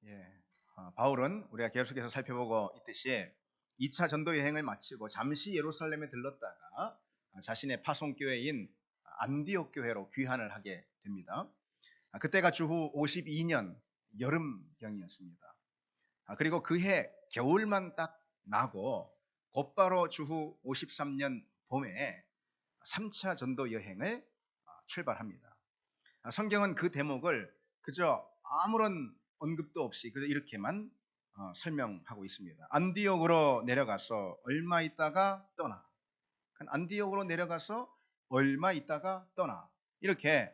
예, 바울은 우리가 계속해서 살펴보고 있듯이 2차 전도 여행을 마치고 잠시 예루살렘에 들렀다가 자신의 파송교회인 안디옥 교회로 귀환을 하게 됩니다. 그때가 주후 52년 여름경이었습니다. 그리고 그해 겨울만 딱 나고 곧바로 주후 53년 봄에 3차 전도 여행을 출발합니다. 성경은 그 대목을 그저 아무런 언급도 없이 그저 이렇게만 설명하고 있습니다. 안디옥으로 내려가서 얼마 있다가 떠나. 안디옥으로 내려가서 얼마 있다가 떠나. 이렇게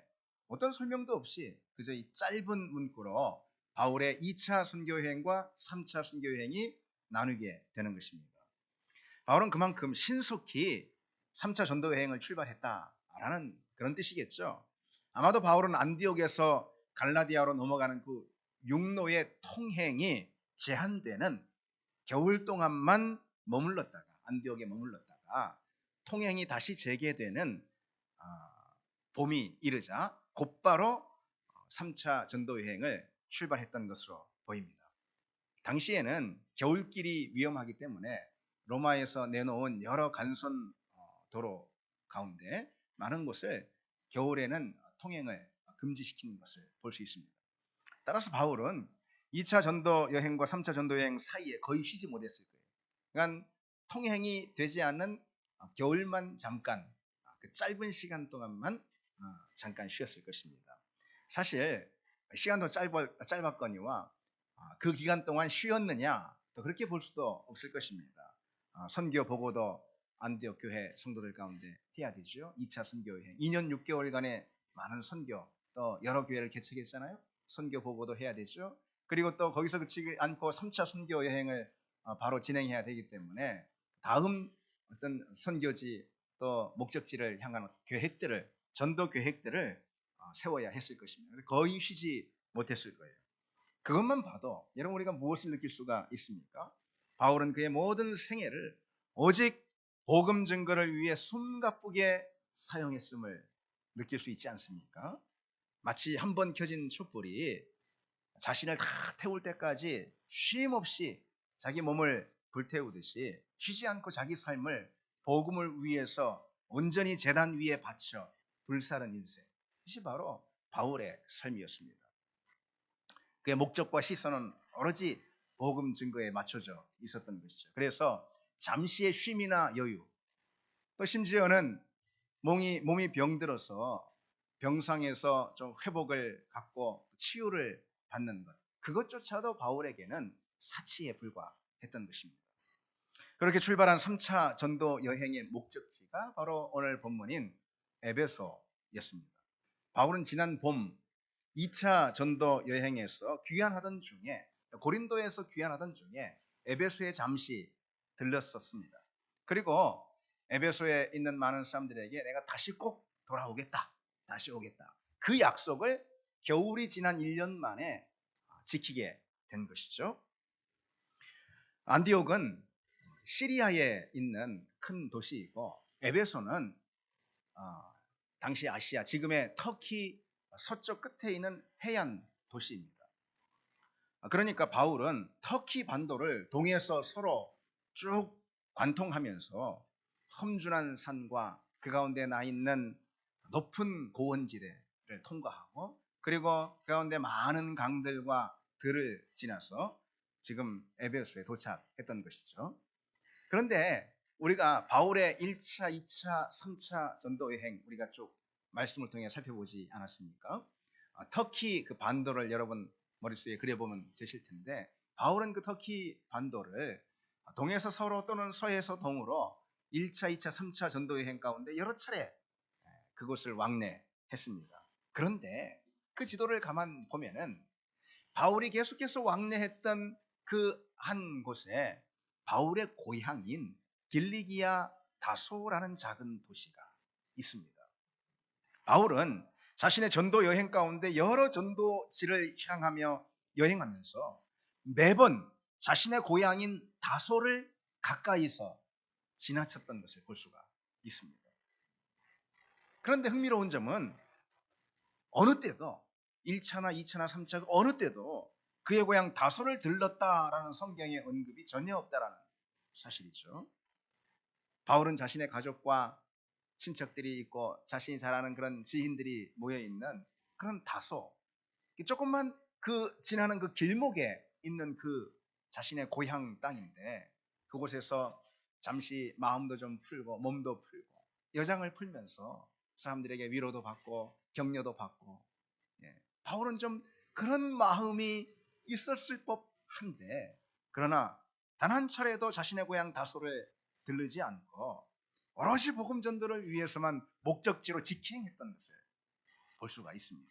어떤 설명도 없이 그저 이 짧은 문구로 바울의 2차 선교여행과 3차 선교여행이 나누게 되는 것입니다. 바울은 그만큼 신속히 3차 전도여행을 출발했다라는 그런 뜻이겠죠. 아마도 바울은 안디옥에서 갈라디아로 넘어가는 그 육로의 통행이 제한되는 겨울 동안만 머물렀다가 안디옥에 머물렀다가 통행이 다시 재개되는 봄이 이르자 곧바로 3차 전도 여행을 출발했던 것으로 보입니다. 당시에는 겨울길이 위험하기 때문에 로마에서 내놓은 여러 간선 도로 가운데 많은 곳을 겨울에는 통행을 금지시키는 것을 볼 수 있습니다. 따라서 바울은 2차 전도 여행과 3차 전도 여행 사이에 거의 쉬지 못했을 거예요. 그러니까 통행이 되지 않는 겨울만 잠깐 그 짧은 시간 동안만 잠깐 쉬었을 것입니다. 사실 시간도 짧았거니와 그 기간 동안 쉬었느냐 또 그렇게 볼 수도 없을 것입니다. 선교 보고도 안디옥 교회 성도들 가운데 해야 되죠. 2차 선교 여행 2년 6개월간의 많은 선교 또 여러 교회를 개척했잖아요. 선교 보고도 해야 되죠. 그리고 또 거기서 그치지 않고 3차 선교 여행을 바로 진행해야 되기 때문에 다음 어떤 선교지 또 목적지를 향한 계획들을 전도 계획들을 세워야 했을 것입니다. 거의 쉬지 못했을 거예요. 그것만 봐도 여러분 우리가 무엇을 느낄 수가 있습니까? 바울은 그의 모든 생애를 오직 복음 증거를 위해 숨가쁘게 사용했음을 느낄 수 있지 않습니까? 마치 한 번 켜진 촛불이 자신을 다 태울 때까지 쉼 없이 자기 몸을 불태우듯이 쉬지 않고 자기 삶을 복음을 위해서 온전히 제단 위에 바쳐 불사른 인생. 이것이 바로 바울의 삶이었습니다. 그의 목적과 시선은 오로지 복음 증거에 맞춰져 있었던 것이죠. 그래서 잠시의 쉼이나 여유, 또 심지어는 몸이 병들어서 병상에서 좀 회복을 갖고 치유를 받는 것, 그것조차도 바울에게는 사치에 불과했던 것입니다. 그렇게 출발한 3차 전도 여행의 목적지가 바로 오늘 본문인 에베소였습니다. 바울은 지난 봄 2차 전도 여행에서 귀환하던 중에 고린도에서 귀환하던 중에 에베소에 잠시 들렀었습니다. 그리고 에베소에 있는 많은 사람들에게 내가 다시 꼭 돌아오겠다. 다시 오겠다. 그 약속을 겨울이 지난 1년 만에 지키게 된 것이죠. 안디옥은 시리아에 있는 큰 도시이고 에베소는 당시 아시아, 지금의 터키 서쪽 끝에 있는 해안 도시입니다. 그러니까 바울은 터키 반도를 동에서 서로 쭉 관통하면서 험준한 산과 그 가운데 나 있는 높은 고원지대를 통과하고 그리고 그 가운데 많은 강들과 들을 지나서 지금 에베소에 도착했던 것이죠. 그런데 우리가 바울의 1차, 2차, 3차 전도 여행 우리가 쭉 말씀을 통해 살펴보지 않았습니까? 터키 그 반도를 여러분 머릿속에 그려보면 되실 텐데 바울은 그 터키 반도를 동에서 서로 또는 서에서 동으로 1차, 2차, 3차 전도 여행 가운데 여러 차례 그곳을 왕래했습니다. 그런데 그 지도를 가만 보면은 바울이 계속해서 왕래했던 그 한 곳에 바울의 고향인 길리기아 다소라는 작은 도시가 있습니다. 바울은 자신의 전도 여행 가운데 여러 전도지를 향하며 여행하면서 매번 자신의 고향인 다소를 가까이서 지나쳤던 것을 볼 수가 있습니다. 그런데 흥미로운 점은 어느 때도 1차나 2차나 3차 어느 때도 그의 고향 다소를 들렀다라는 성경의 언급이 전혀 없다라는 사실이죠. 바울은 자신의 가족과 친척들이 있고 자신이 잘 아는 그런 지인들이 모여 있는 그런 다소, 조금만 그 지나는 그 길목에 있는 그 자신의 고향 땅인데, 그곳에서 잠시 마음도 좀 풀고 몸도 풀고 여장을 풀면서 사람들에게 위로도 받고 격려도 받고, 바울은 좀 그런 마음이 있었을 법한데, 그러나 단 한 차례도 자신의 고향 다소를 들르지 않고 오롯이 복음 전도를 위해서만 목적지로 직행했던 것을 볼 수가 있습니다.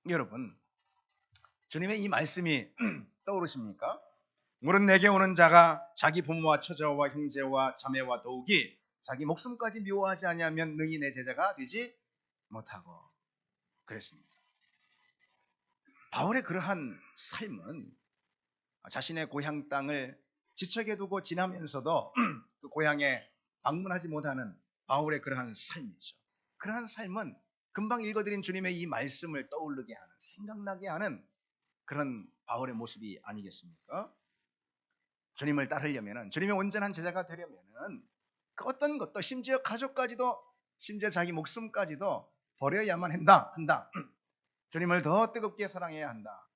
여러분, 주님의 이 말씀이 떠오르십니까? 물은 내게 오는 자가 자기 부모와 처자와 형제와 자매와 더욱이 자기 목숨까지 미워하지 아니하면 능히 내 제자가 되지 못하고 그랬습니다. 바울의 그러한 삶은 자신의 고향 땅을 지척에 두고 지나면서도 그 고향에 방문하지 못하는 바울의 그러한 삶이죠. 그러한 삶은 금방 읽어드린 주님의 이 말씀을 떠오르게 하는, 생각나게 하는 그런 바울의 모습이 아니겠습니까? 주님을 따르려면, 주님의 온전한 제자가 되려면 그 어떤 것도, 심지어 가족까지도, 심지어 자기 목숨까지도 버려야만 한다. 주님을 더 뜨겁게 사랑해야 한다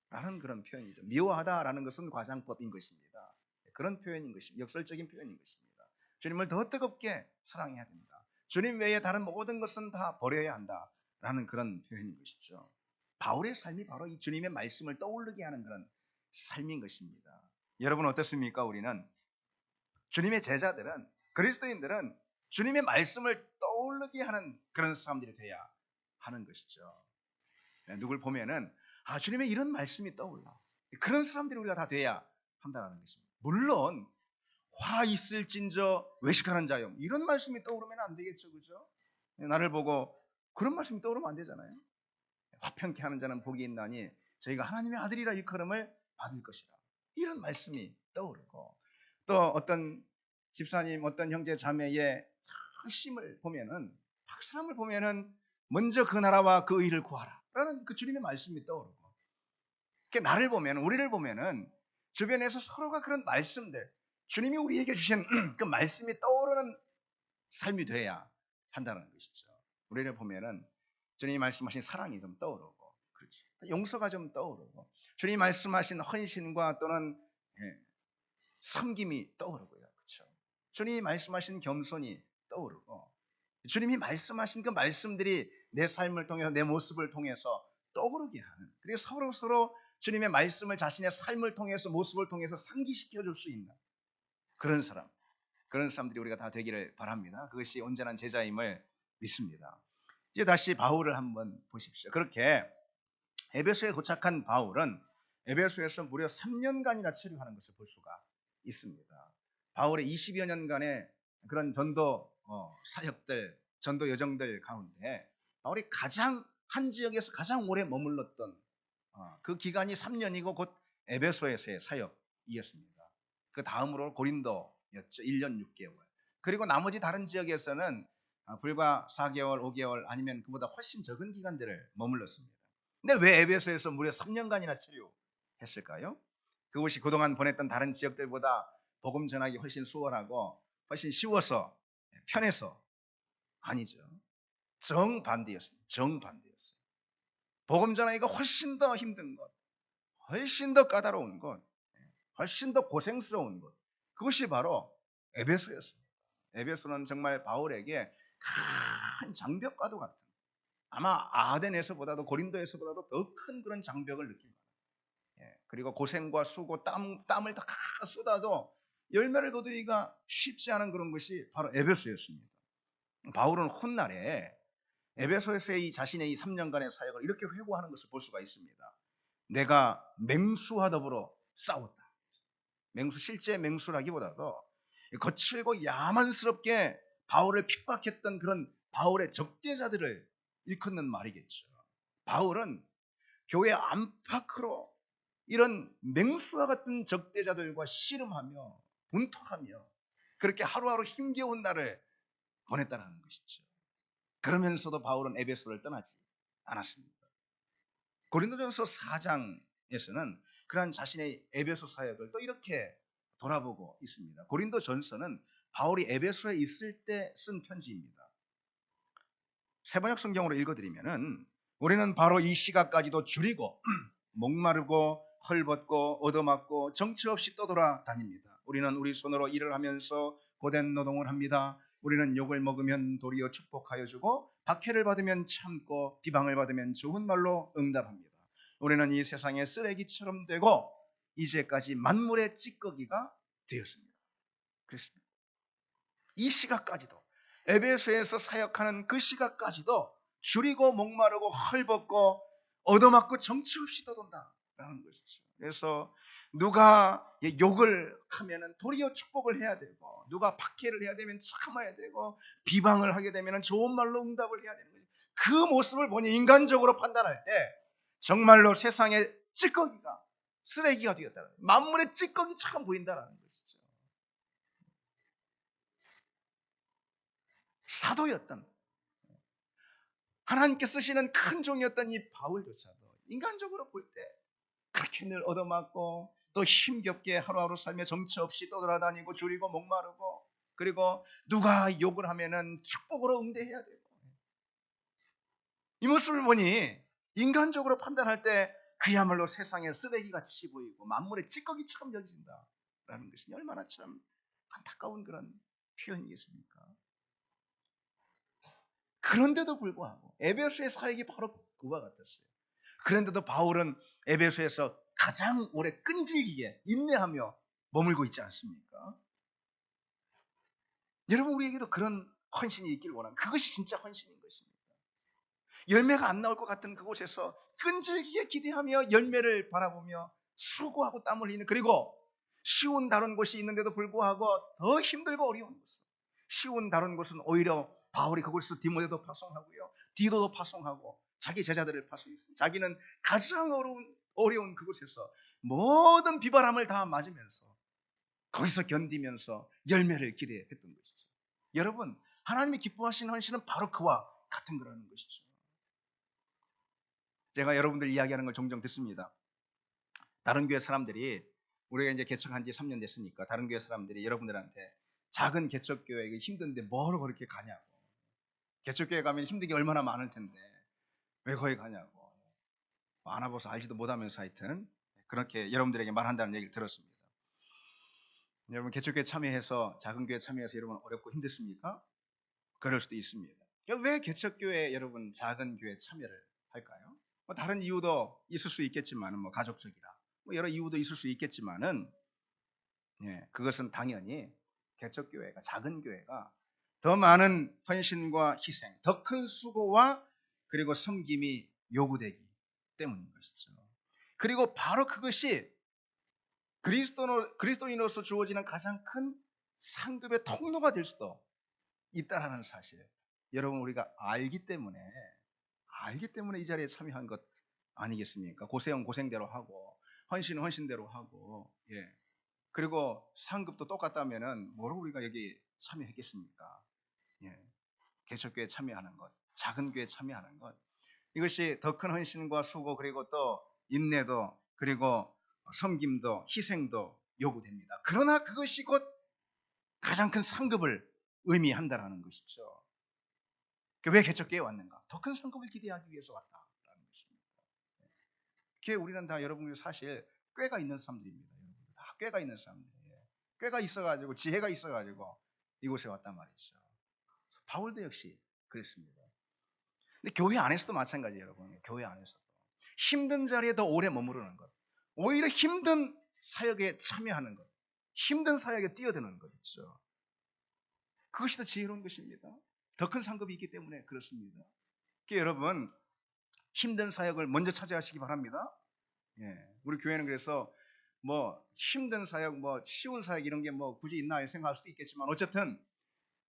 라는 그런 표현이죠. 미워하다라는 것은 과장법인 것입니다. 그런 표현인 것입니다. 역설적인 표현인 것입니다. 주님을 더 뜨겁게 사랑해야 된다. 주님 외에 다른 모든 것은 다 버려야 한다라는 그런 표현인 것이죠. 바울의 삶이 바로 이 주님의 말씀을 떠오르게 하는 그런 삶인 것입니다. 여러분 어떻습니까? 우리는 주님의 제자들은, 그리스도인들은 주님의 말씀을 떠오르게 하는 그런 사람들이 돼야 하는 것이죠. 누굴 보면은 주님의 이런 말씀이 떠올라, 그런 사람들이 우리가 다 돼야 한다는 것입니다. 물론 화 있을진저 외식하는 자요, 이런 말씀이 떠오르면 안 되겠죠, 그죠? 나를 보고 그런 말씀이 떠오르면 안 되잖아요. 화평케 하는 자는 복이 있나니 저희가 하나님의 아들이라 일컬음을 받을 것이라, 이런 말씀이 떠오르고, 또 어떤 집사님, 어떤 형제 자매의 핵심을 보면은, 각 사람을 보면은 먼저 그 나라와 그 의를 구하라 라는 그 주님의 말씀이 떠오르고, 나를 보면, 우리를 보면은 주변에서 서로가 그런 말씀들, 주님이 우리에게 주신 그 말씀이 떠오르는 삶이 돼야 한다는 것이죠. 우리를 보면은 주님이 말씀하신 사랑이 좀 떠오르고, 그렇죠, 용서가 좀 떠오르고, 주님이 말씀하신 헌신과 또는 섬김이 떠오르고요, 그렇죠. 주님이 말씀하신 겸손이 떠오르고, 주님이 말씀하신 그 말씀들이 내 삶을 통해서, 내 모습을 통해서 떠오르게 하는, 그리고 서로 주님의 말씀을 자신의 삶을 통해서, 모습을 통해서 상기시켜 줄 수 있는 그런 사람들이 우리가 다 되기를 바랍니다. 그것이 온전한 제자임을 믿습니다. 이제 다시 바울을 한번 보십시오. 그렇게 에베소에 도착한 바울은 에베소에서 무려 3년간이나 체류하는 것을 볼 수가 있습니다. 바울의 20여 년간의 그런 전도 사역들, 전도 여정들 가운데 바울이 한 지역에서 가장 오래 머물렀던 그 기간이 3년이고 곧 에베소에서의 사역이었습니다. 그 다음으로 고린도였죠. 1년 6개월. 그리고 나머지 다른 지역에서는 불과 4개월, 5개월 아니면 그보다 훨씬 적은 기간들을 머물렀습니다. 근데 왜 에베소에서 무려 3년간이나 체류했을까요? 그것이 그동안 보냈던 다른 지역들보다 복음 전하기 훨씬 수월하고 훨씬 쉬워서, 편해서? 아니죠. 정반대였습니다. 복음 전하기가 훨씬 더 힘든 것, 훨씬 더 까다로운 것, 훨씬 더 고생스러운 것, 그것이 바로 에베소였습니다. 에베소는 정말 바울에게 큰 장벽과도 같은, 아마 아덴에서보다도, 고린도에서보다도 더 큰 그런 장벽을 느낀 거예요. 그리고 고생과 수고, 땀을 다 쏟아도 열매를 거두기가 쉽지 않은 그런 것이 바로 에베소였습니다. 바울은 훗날에 에베소에서의 자신의 이 3년간의 사역을 이렇게 회고하는 것을 볼 수가 있습니다. 내가 맹수와 더불어 싸웠다. 실제 맹수라기보다도 거칠고 야만스럽게 바울을 핍박했던 그런 바울의 적대자들을 일컫는 말이겠죠. 바울은 교회 안팎으로 이런 맹수와 같은 적대자들과 씨름하며 분투하며 그렇게 하루하루 힘겨운 날을 보냈다는 것이죠. 그러면서도 바울은 에베소를 떠나지 않았습니다. 고린도전서 4장 10장에서는 그러한 자신의 에베소 사역을 또 이렇게 돌아보고 있습니다. 고린도전서는 바울이 에베소에 있을 때 쓴 편지입니다. 세번역 성경으로 읽어드리면은 우리는 바로 이 시각까지도 줄이고 목마르고 헐벗고 얻어맞고 정처 없이 떠돌아 다닙니다. 우리는 우리 손으로 일을 하면서 고된 노동을 합니다. 우리는 욕을 먹으면 도리어 축복하여 주고 박해를 받으면 참고 비방을 받으면 좋은 말로 응답합니다. 우리는 이 세상의 쓰레기처럼 되고 이제까지 만물의 찌꺼기가 되었습니다. 그렇습니다. 이 시각까지도 에베소에서 사역하는 그 시각까지도 줄이고 목마르고 헐벗고 얻어맞고 정처 없이 떠돈다라는 것이죠. 그래서 누가 욕을 하면은 도리어 축복을 해야 되고, 누가 박해를 해야 되면 참아야 되고, 비방을 하게 되면 좋은 말로 응답을 해야 되는 거죠. 그 모습을 보니 인간적으로 판단할 때 정말로 세상의 찌꺼기가 쓰레기가 되었다는 거예요. 만물의 찌꺼기처럼 보인다라는 것이죠. 사도였던 하나님께 쓰시는 큰 종이었던 이 바울조차도 인간적으로 볼 때 그렇게 늘 얻어맞고 또 힘겹게 하루하루 삶에 정처 없이 떠돌아다니고 줄이고 목마르고, 그리고 누가 욕을 하면은 축복으로 응대해야 되고, 이 모습을 보니 인간적으로 판단할 때 그야말로 세상의 쓰레기같이 보이고 만물의 찌꺼기처럼 여겨진다라는 것이 얼마나 참 안타까운 그런 표현이겠습니까? 그런데도 불구하고 에베소의 사역이 바로 그와 같았어요. 그런데도 바울은 에베소에서 가장 오래 끈질기게 인내하며 머물고 있지 않습니까? 여러분, 우리에게도 그런 헌신이 있길 원합니다. 그것이 진짜 헌신인 것입니다. 열매가 안 나올 것 같은 그곳에서 끈질기게 기대하며 열매를 바라보며 수고하고 땀 흘리는, 그리고 쉬운 다른 곳이 있는데도 불구하고 더 힘들고 어려운 곳, 쉬운 다른 곳은 오히려 바울이 그곳에서 디모데도 파송하고요, 디도도 파송하고 자기 제자들을 파송했습니다. 자기는 가장 어려운 그곳에서 모든 비바람을 다 맞으면서 거기서 견디면서 열매를 기대했던 것이죠. 여러분, 하나님이 기뻐하시는 헌신은 바로 그와 같은 거라는 것이죠. 제가 여러분들 이야기하는 걸 종종 듣습니다. 다른 교회 사람들이, 우리가 이제 개척한 지 3년 됐으니까 다른 교회 사람들이 여러분들한테 작은 개척교회 힘든데 뭐로 그렇게 가냐고, 개척교회 가면 힘든 게 얼마나 많을 텐데 왜 거기 가냐고, 안 와봐서 알지도 못하면서 하여튼 그렇게 여러분들에게 말한다는 얘기를 들었습니다. 여러분, 개척교회 참여해서, 작은 교회 참여해서 여러분 어렵고 힘드십니까? 그럴 수도 있습니다. 왜 개척교회 여러분 작은 교회 참여를 할까요? 뭐 다른 이유도 있을 수 있겠지만은, 뭐 가족적이라 뭐 여러 이유도 있을 수 있겠지만은, 그것은 당연히 개척교회가, 작은 교회가 더 많은 헌신과 희생, 더 큰 수고와 그리고 섬김이 요구되기 때문인 것이죠. 그리고 바로 그것이 그리스도인으로서 주어지는 가장 큰 상급의 통로가 될 수도 있다라는 사실, 여러분 우리가 알기 때문에 이 자리에 참여한 것 아니겠습니까? 고생은 고생대로 하고 헌신은 헌신대로 하고, 그리고 상급도 똑같다면은 뭐로 우리가 여기 참여했겠습니까? 개척교회 참여하는 것, 작은 교회 참여하는 것, 이것이 더 큰 헌신과 수고, 그리고 또 인내도, 그리고 섬김도, 희생도 요구됩니다. 그러나 그것이 곧 가장 큰 상급을 의미한다라는 것이죠. 왜 개척교회에 왔는가? 더 큰 상급을 기대하기 위해서 왔다라는 것입니다. 교회, 우리는 다 여러분 사실 꾀가 있는 사람들입니다. 다 꾀가 있는 사람들이에요. 꾀가 있어가지고, 지혜가 있어가지고 이곳에 왔단 말이죠. 바울도 역시 그랬습니다. 근데 교회 안에서도 마찬가지예요, 여러분. 교회 안에서도 힘든 자리에 더 오래 머무르는 것, 오히려 힘든 사역에 참여하는 것, 힘든 사역에 뛰어드는 것 있죠. 그것이 더 지혜로운 것입니다. 더 큰 상급이 있기 때문에 그렇습니다. 여러분, 힘든 사역을 먼저 차지하시기 바랍니다. 우리 교회는 그래서 뭐 힘든 사역, 뭐 쉬운 사역 이런 게 뭐 굳이 있나 생각할 수도 있겠지만, 어쨌든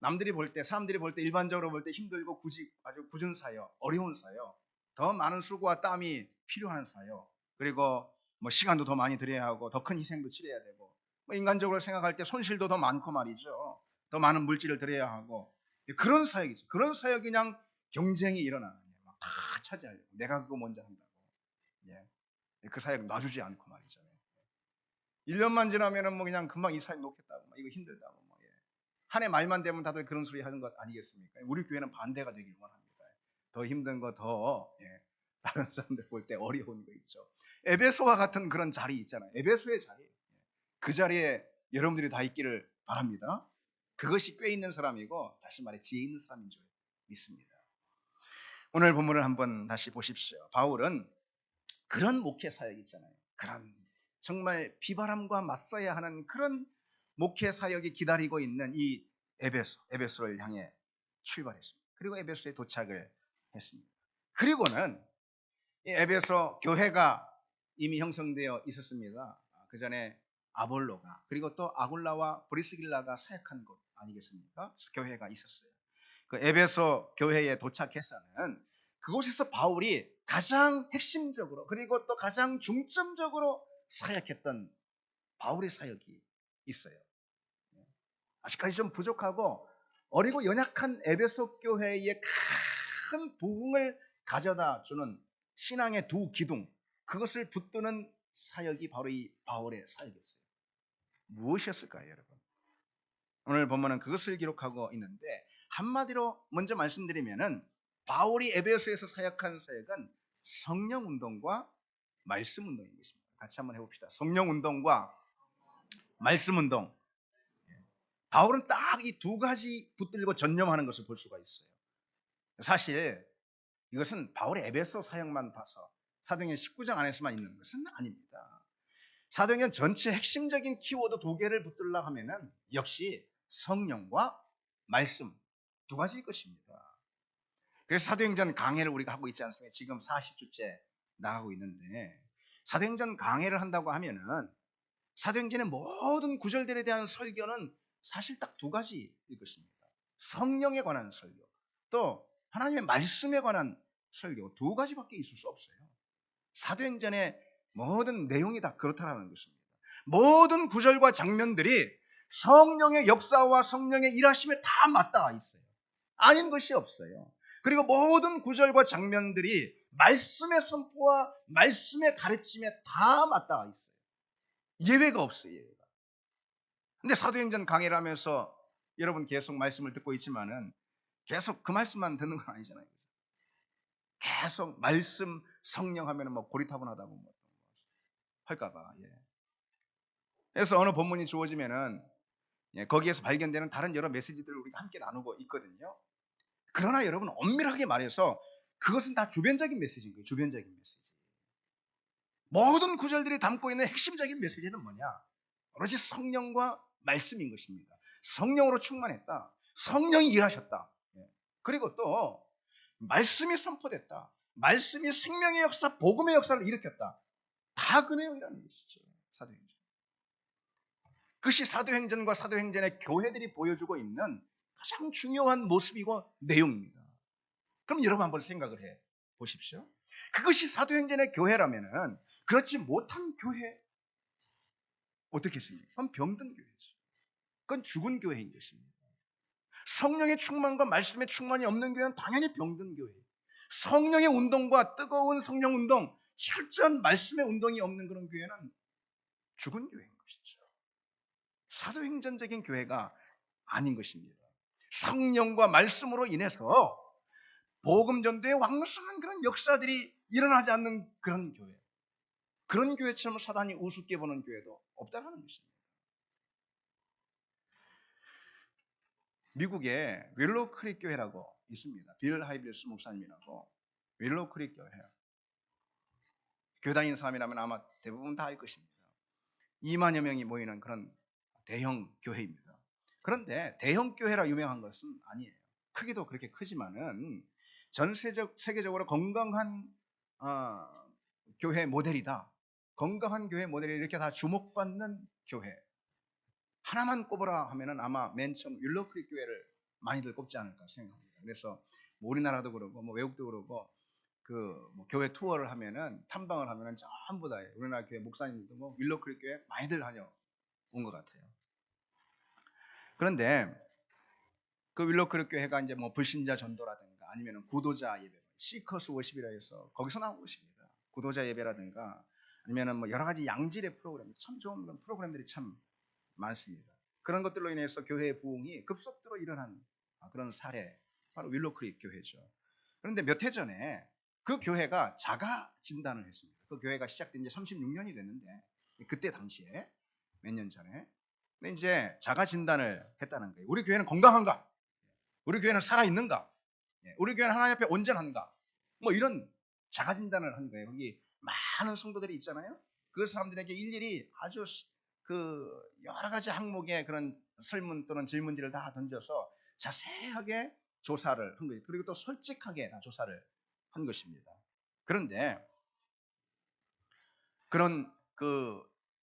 남들이 볼 때, 사람들이 볼 때, 일반적으로 볼 때 힘들고 굳이 아주 굳은 사역, 어려운 사역, 더 많은 수고와 땀이 필요한 사역, 그리고 뭐 시간도 더 많이 들여야 하고 더 큰 희생도 치러야 되고, 뭐 인간적으로 생각할 때 손실도 더 많고 말이죠. 더 많은 물질을 들여야 하고, 그런 사역이죠. 그런 사역이 그냥 경쟁이 일어나는, 막 다 차지하려고, 내가 그거 먼저 한다고. 그 사역 놔주지 않고 말이죠. 1년만 지나면은 뭐 그냥 금방 이 사역 놓겠다고, 이거 힘들다고, 한 해 말만 되면 다들 그런 소리 하는 것 아니겠습니까? 우리 교회는 반대가 되길 원합니다. 더 힘든 거 더 다른 사람들 볼 때 어려운 거 있죠. 에베소와 같은 그런 자리 있잖아요. 에베소의 자리. 그 자리에 여러분들이 다 있기를 바랍니다. 그것이 꽤 있는 사람이고, 다시 말해 지혜 있는 사람인 줄 믿습니다. 오늘 본문을 한번 다시 보십시오. 바울은 그런 목회 사역이 있잖아요. 그런 정말 비바람과 맞서야 하는 그런 목회 사역이 기다리고 있는 이 에베소를 향해 출발했습니다. 그리고 에베소에 도착을 했습니다. 그리고는 이 에베소 교회가 이미 형성되어 있었습니다. 그 전에 아볼로가, 그리고 또 아굴라와 브리스길라가 사역한 곳 아니겠습니까? 교회가 있었어요. 그 에베소 교회에 도착해서는 그곳에서 바울이 가장 핵심적으로, 그리고 또 가장 중점적으로 사역했던 바울의 사역이 있어요. 아직까지 좀 부족하고 어리고 연약한 에베소 교회에 큰 부흥을 가져다 주는 신앙의 두 기둥, 그것을 붙드는 사역이 바로 이 바울의 사역이었어요. 무엇이었을까요, 여러분? 오늘 본문은 그것을 기록하고 있는데, 한마디로 먼저 말씀드리면은 바울이 에베소에서 사역한 사역은 성령 운동과 말씀 운동인 것입니다. 같이 한번 해봅시다. 성령 운동과 말씀 운동. 바울은 딱 이 두 가지 붙들고 전념하는 것을 볼 수가 있어요. 사실 이것은 바울의 에베소 사역만 봐서 사도행전 19장 안에서만 있는 것은 아닙니다. 사도행전 전체 핵심적인 키워드 두 개를 붙들려고 하면은 역시 성령과 말씀 두 가지일 것입니다. 그래서 사도행전 강해를 우리가 하고 있지 않습니까? 지금 40주째 나가고 있는데, 사도행전 강해를 한다고 하면은 사도행전의 모든 구절들에 대한 설교는 사실 딱 두 가지일 것입니다. 성령에 관한 설교, 또 하나님의 말씀에 관한 설교, 두 가지밖에 있을 수 없어요. 사도행전의 모든 내용이 다 그렇다라는 것입니다. 모든 구절과 장면들이 성령의 역사와 성령의 일하심에 다 맞닿아 있어요. 아닌 것이 없어요. 그리고 모든 구절과 장면들이 말씀의 선포와 말씀의 가르침에 다 맞닿아 있어요. 예외가 없어요. 예외가. 근데 사도행전 강의를 하면서 여러분 계속 말씀을 듣고 있지만은 계속 그 말씀만 듣는 건 아니잖아요. 계속 말씀 성령 하면은 뭐 고리타분하다고 뭐 할까봐. 그래서 어느 본문이 주어지면은 거기에서 발견되는 다른 여러 메시지들을 우리가 함께 나누고 있거든요. 그러나 여러분 엄밀하게 말해서 그것은 다 주변적인 메시지인 거예요. 주변적인 메시지. 모든 구절들이 담고 있는 핵심적인 메시지는 뭐냐? 오로지 성령과 말씀인 것입니다. 성령으로 충만했다. 성령이 일하셨다. 그리고 또 말씀이 선포됐다. 말씀이 생명의 역사, 복음의 역사를 일으켰다. 다 그 내용이라는 것이죠. 사도행전. 그것이 사도행전과 사도행전의 교회들이 보여주고 있는 가장 중요한 모습이고 내용입니다. 그럼 여러분 한번 생각을 해 보십시오. 그것이 사도행전의 교회라면은 그렇지 못한 교회 어떻겠습니까? 그건 병든 교회죠. 그건 죽은 교회인 것입니다. 성령의 충만과 말씀의 충만이 없는 교회는 당연히 병든 교회예요. 성령의 운동과 뜨거운 성령 운동, 철저한 말씀의 운동이 없는 그런 교회는 죽은 교회인 것이죠. 사도행전적인 교회가 아닌 것입니다. 성령과 말씀으로 인해서 복음 전도의 왕성한 그런 역사들이 일어나지 않는 그런 교회, 그런 교회처럼 사단이 우습게 보는 교회도 없다는 것입니다. 미국에 윌로우 크릭 교회라고 있습니다. 빌 하이빌스 목사님이라고. 윌로우 크릭 교회. 교회 다니는 사람이라면 아마 대부분 다 알 것입니다. 2만여 명이 모이는 그런 대형 교회입니다. 그런데 대형 교회라 유명한 것은 아니에요. 크기도 그렇게 크지만은 전 세계적으로 건강한 교회 모델이다. 건강한 교회 모델이 이렇게 다 주목받는 교회. 하나만 꼽으라 하면은 아마 맨 처음 윌로우 크릭 교회를 많이들 꼽지 않을까 생각합니다. 그래서 뭐 우리나라도 그러고 뭐 외국도 그러고 뭐 교회 투어를 하면은 탐방을 하면은 전부 다 우리나라 교회 목사님들도 뭐 윌로우 크릭 교회 많이들 다녀온 것 같아요. 그런데 그 윌로우 크릭 교회가 이제 뭐 불신자 전도라든가 아니면은 구도자 예배, 시커스 워십이라 해서 거기서 나온 것입니다. 구도자 예배라든가 아니면은 뭐 여러 가지 양질의 프로그램, 참 좋은 그런 프로그램들이 참 많습니다. 그런 것들로 인해서 교회의 부흥이 급속도로 일어난 그런 사례, 바로 윌로크릭 교회죠. 그런데 몇 해 전에 그 교회가 자가 진단을 했습니다. 그 교회가 시작된 지 36년이 됐는데 그때 당시에 몇 년 전에 근데 이제 자가 진단을 했다는 거예요. 우리 교회는 건강한가? 우리 교회는 살아있는가? 우리 교회는 하나님 앞에 온전한가? 뭐 이런 자가 진단을 한 거예요. 거기 많은 성도들이 있잖아요. 그 사람들에게 일일이 아주 그 여러 가지 항목의 그런 설문 또는 질문들을 다 던져서 자세하게 조사를 한 거예요. 그리고 또 솔직하게 다 조사를 한 것입니다. 그런데 그런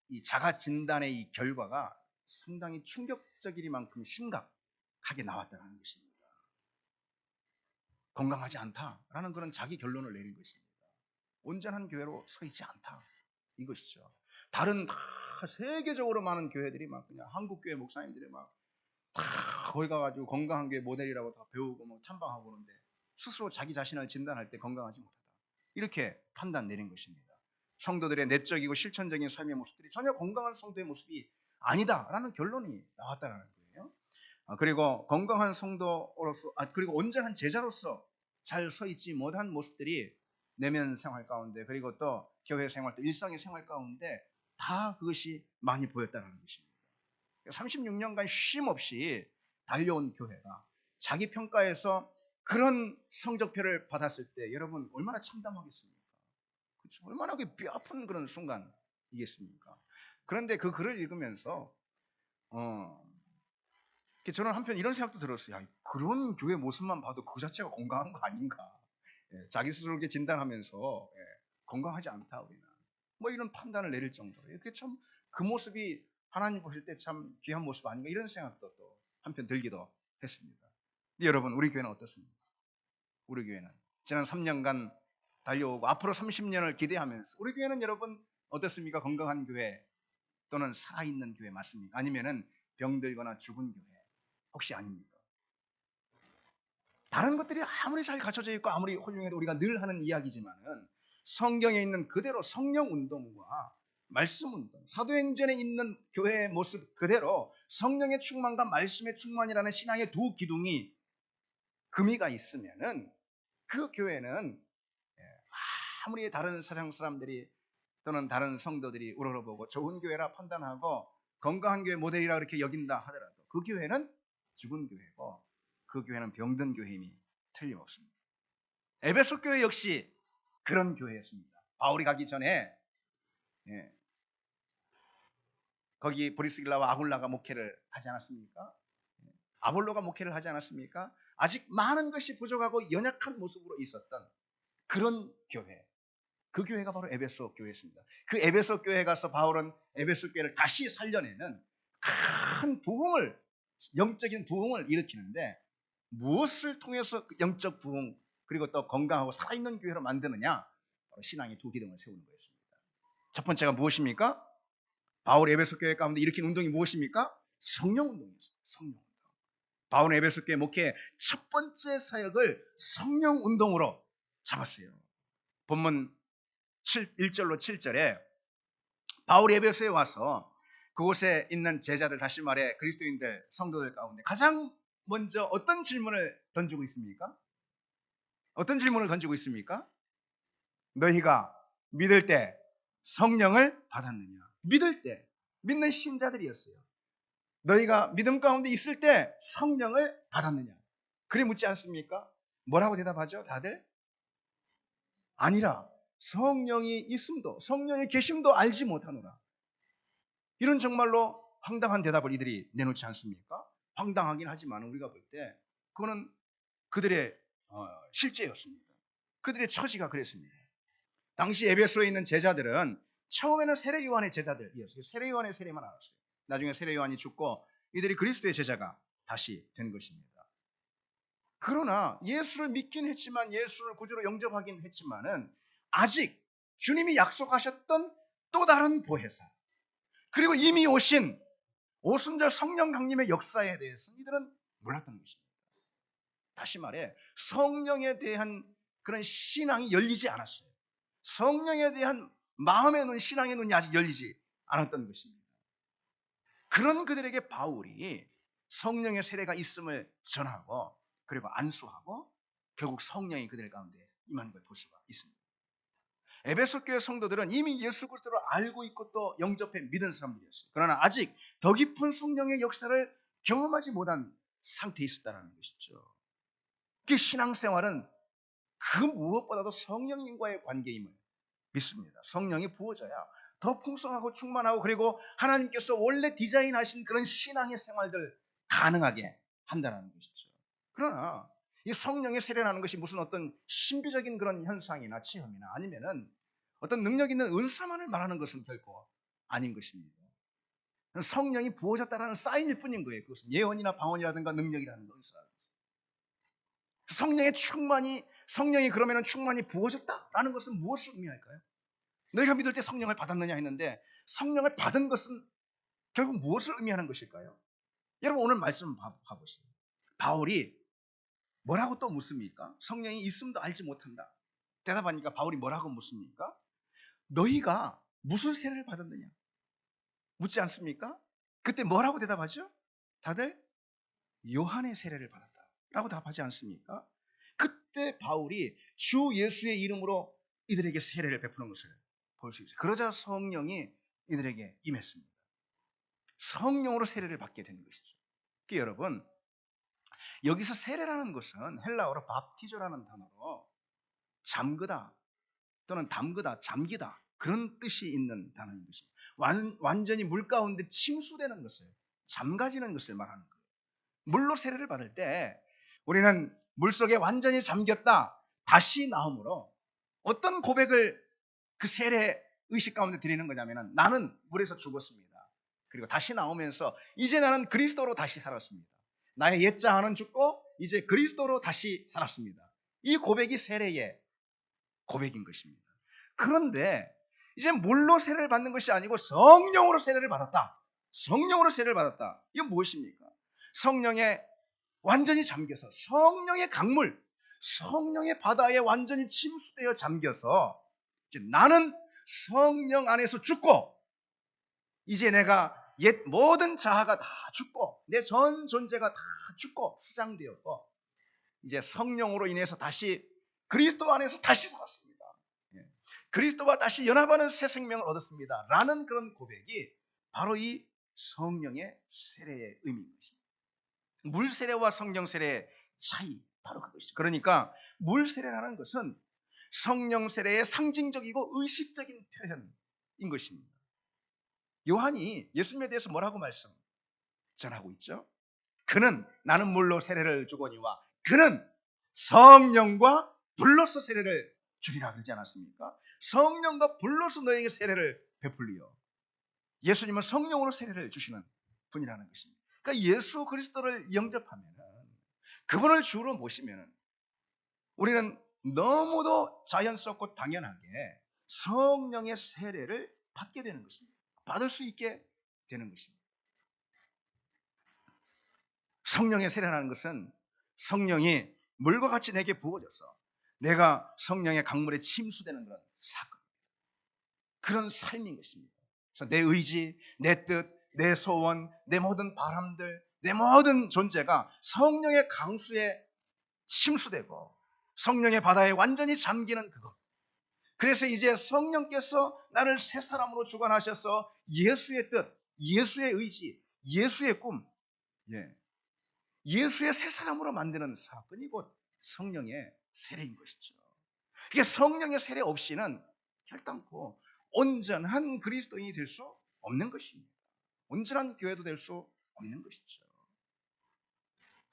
이 자가 진단의 이 결과가 상당히 충격적이리만큼 심각하게 나왔다는 것입니다. 건강하지 않다라는 그런 자기 결론을 내린 것입니다. 온전한 교회로 서 있지 않다 이것이죠. 다른 다 세계적으로 많은 교회들이 막 그냥 한국 교회 목사님들이 막 다 거기 가가지고 건강한 교회 모델이라고 다 배우고 뭐 탐방하고 그러는데 스스로 자기 자신을 진단할 때 건강하지 못하다 이렇게 판단 내린 것입니다. 성도들의 내적이고 실천적인 삶의 모습들이 전혀 건강한 성도의 모습이 아니다라는 결론이 나왔다는 거예요. 그리고 건강한 성도로서 그리고 온전한 제자로서 잘 서 있지 못한 모습들이 내면 생활 가운데 그리고 또 교회 생활 또 일상의 생활 가운데 다 그것이 많이 보였다는 것입니다. 36년간 쉼 없이 달려온 교회가 자기 평가에서 그런 성적표를 받았을 때 여러분 얼마나 참담하겠습니까? 그렇죠? 얼마나 뼈아픈 그런 순간이겠습니까? 그런데 그 글을 읽으면서 저는 한편 이런 생각도 들었어요. 야, 그런 교회 모습만 봐도 그 자체가 건강한 거 아닌가? 자기 스스로 이렇게 진단하면서 건강하지 않다 우리는. 뭐 이런 판단을 내릴 정도로 이렇게 참 그 모습이 하나님 보실 때 참 귀한 모습 아닌가 이런 생각도 또 한편 들기도 했습니다. 근데 여러분 우리 교회는 어떻습니까? 우리 교회는 지난 3년간 달려오고 앞으로 30년을 기대하면서 우리 교회는 여러분 어떻습니까? 건강한 교회 또는 살아있는 교회 맞습니까? 아니면은 병들거나 죽은 교회 혹시 아닙니까? 다른 것들이 아무리 잘 갖춰져 있고 아무리 훌륭해도 우리가 늘 하는 이야기지만은 성경에 있는 그대로 성령 운동과 말씀 운동, 사도행전에 있는 교회의 모습 그대로 성령의 충만과 말씀의 충만이라는 신앙의 두 기둥이 금이가 있으면은 그 교회는 아무리 다른 사상 사람들이 또는 다른 성도들이 우러러보고 좋은 교회라 판단하고 건강한 교회 모델이라 그렇게 여긴다 하더라도 그 교회는 죽은 교회고 그 교회는 병든 교회임이 틀림없습니다. 에베소 교회 역시 그런 교회였습니다. 바울이 가기 전에 거기 브리스길라와 아굴라가 목회를 하지 않았습니까? 아볼로가 목회를 하지 않았습니까? 아직 많은 것이 부족하고 연약한 모습으로 있었던 그런 교회. 그 교회가 바로 에베소 교회였습니다. 그 에베소 교회에 가서 바울은 에베소 교회를 다시 살려내는 큰 부흥을, 영적인 부흥을 일으키는데 무엇을 통해서 영적 부흥 그리고 또 건강하고 살아있는 교회로 만드느냐? 바로 신앙의 두 기둥을 세우는 거였습니다. 첫 번째가 무엇입니까? 바울 에베소 교회 가운데 일으킨 운동이 무엇입니까? 성령 운동이었습니다. 성령 운동. 바울 에베소 교회 목회의 첫 번째 사역을 성령 운동으로 잡았어요. 본문 1절로 7절에 바울이 에베소에 와서 그곳에 있는 제자들, 다시 말해 그리스도인들, 성도들 가운데 가장 먼저 어떤 질문을 던지고 있습니까? 어떤 질문을 던지고 있습니까? 너희가 믿을 때 성령을 받았느냐? 믿을 때, 믿는 신자들이었어요. 너희가 믿음 가운데 있을 때 성령을 받았느냐? 그래 묻지 않습니까? 뭐라고 대답하죠? 다들? 아니라 성령이 있음도 성령의 계심도 알지 못하노라. 이런 정말로 황당한 대답을 이들이 내놓지 않습니까? 황당하긴 하지만 우리가 볼 때 그거는 그들의 실제였습니다. 그들의 처지가 그랬습니다. 당시 에베소에 있는 제자들은 처음에는 세례 요한의 제자들이었어요. 세례 요한의 세례만 알았어요. 나중에 세례 요한이 죽고 이들이 그리스도의 제자가 다시 된 것입니다. 그러나 예수를 믿긴 했지만 예수를 구주로 영접하긴 했지만은 아직 주님이 약속하셨던 또 다른 보혜사 그리고 이미 오신 오순절 성령 강림의 역사에 대해서 이들은 몰랐던 것입니다. 다시 말해 성령에 대한 그런 신앙이 열리지 않았어요. 성령에 대한 마음의 눈, 신앙의 눈이 아직 열리지 않았던 것입니다. 그런 그들에게 바울이 성령의 세례가 있음을 전하고 그리고 안수하고 결국 성령이 그들 가운데 임하는 걸 볼 수가 있습니다. 에베소 교회 성도들은 이미 예수 그리스도를 알고 있고 또 영접해 믿은 사람들이었어요. 그러나 아직 더 깊은 성령의 역사를 경험하지 못한 상태에 있었다는 것이죠. 그 신앙생활은 그 무엇보다도 성령님과의 관계임을 믿습니다. 성령이 부어져야 더 풍성하고 충만하고 그리고 하나님께서 원래 디자인하신 그런 신앙의 생활들 가능하게 한다는 것이죠. 그러나 이 성령의 세례라는 것이 무슨 어떤 신비적인 그런 현상이나 체험이나 아니면은 어떤 능력 있는 은사만을 말하는 것은 결코 아닌 것입니다. 성령이 부어졌다라는 사인일 뿐인 거예요. 그것은 예언이나 방언이라든가 능력이라는 은사. 성령의 충만이 성령이 그러면은 충만히 부어졌다라는 것은 무엇을 의미할까요? 너희가 믿을 때 성령을 받았느냐 했는데 성령을 받은 것은 결국 무엇을 의미하는 것일까요? 여러분 오늘 말씀 봐보세요. 바울이 뭐라고 또 묻습니까? 성령이 있음도 알지 못한다. 대답하니까 바울이 뭐라고 묻습니까? 너희가 무슨 세례를 받았느냐? 묻지 않습니까? 그때 뭐라고 대답하죠? 다들 요한의 세례를 받았다라고 답하지 않습니까? 그때 바울이 주 예수의 이름으로 이들에게 세례를 베푸는 것을 볼 수 있어요. 그러자 성령이 이들에게 임했습니다. 성령으로 세례를 받게 되는 것이죠. 그러니까 여러분 여기서 세례라는 것은 헬라어로 밥티조라는 단어로 잠그다 또는 담그다, 잠기다 그런 뜻이 있는 단어인 것입니다. 완전히 물 가운데 침수되는 것을 잠가지는 것을 말하는 거예요. 물로 세례를 받을 때 우리는 물속에 완전히 잠겼다 다시 나옴으로 어떤 고백을 그 세례 의식 가운데 드리는 거냐면 나는 물에서 죽었습니다. 그리고 다시 나오면서 이제 나는 그리스도로 다시 살았습니다. 나의 옛 자아는 죽고 이제 그리스도로 다시 살았습니다. 이 고백이 세례의 고백인 것입니다. 그런데 이제 물로 세례를 받는 것이 아니고 성령으로 세례를 받았다. 성령으로 세례를 받았다. 이건 무엇입니까? 성령에 완전히 잠겨서 성령의 강물, 성령의 바다에 완전히 침수되어 잠겨서 이제 나는 성령 안에서 죽고 이제 내가 옛 모든 자아가 다 죽고 내 전 존재가 다 죽고 수장되었고 이제 성령으로 인해서 다시 그리스도 안에서 다시 살았습니다. 그리스도와 다시 연합하는 새 생명을 얻었습니다. 라는 그런 고백이 바로 이 성령의 세례의 의미인 것입니다. 물 세례와 성령 세례의 차이 바로 그것이죠. 그러니까 물 세례라는 것은 성령 세례의 상징적이고 의식적인 표현인 것입니다. 요한이 예수님에 대해서 뭐라고 말씀 전하고 있죠? 그는 나는 물로 세례를 주거니와 그는 성령과 불로서 세례를 주리라 그러지 않았습니까? 성령과 불로서 너에게 세례를 베풀리요. 예수님은 성령으로 세례를 주시는 분이라는 것입니다. 그러니까 예수 그리스도를 영접하면 그분을 주로 모시면 우리는 너무도 자연스럽고 당연하게 성령의 세례를 받게 되는 것입니다. 받을 수 있게 되는 것입니다. 성령의 세례라는 것은 성령이 물과 같이 내게 부어져서 내가 성령의 강물에 침수되는 그런 사건, 그런 삶인 것입니다. 그래서 내 의지, 내 뜻, 내 소원, 내 모든 바람들, 내 모든 존재가 성령의 강수에 침수되고 성령의 바다에 완전히 잠기는 그것. 그래서 이제 성령께서 나를 새 사람으로 주관하셔서 예수의 뜻, 예수의 의지, 예수의 꿈, 예수의 새 사람으로 만드는 사건이 곧 성령의 세례인 것이죠. 그게 성령의 세례 없이는 결단코 온전한 그리스도인이 될 수 없는 것입니다. 온전한 교회도 될 수 없는 것이죠.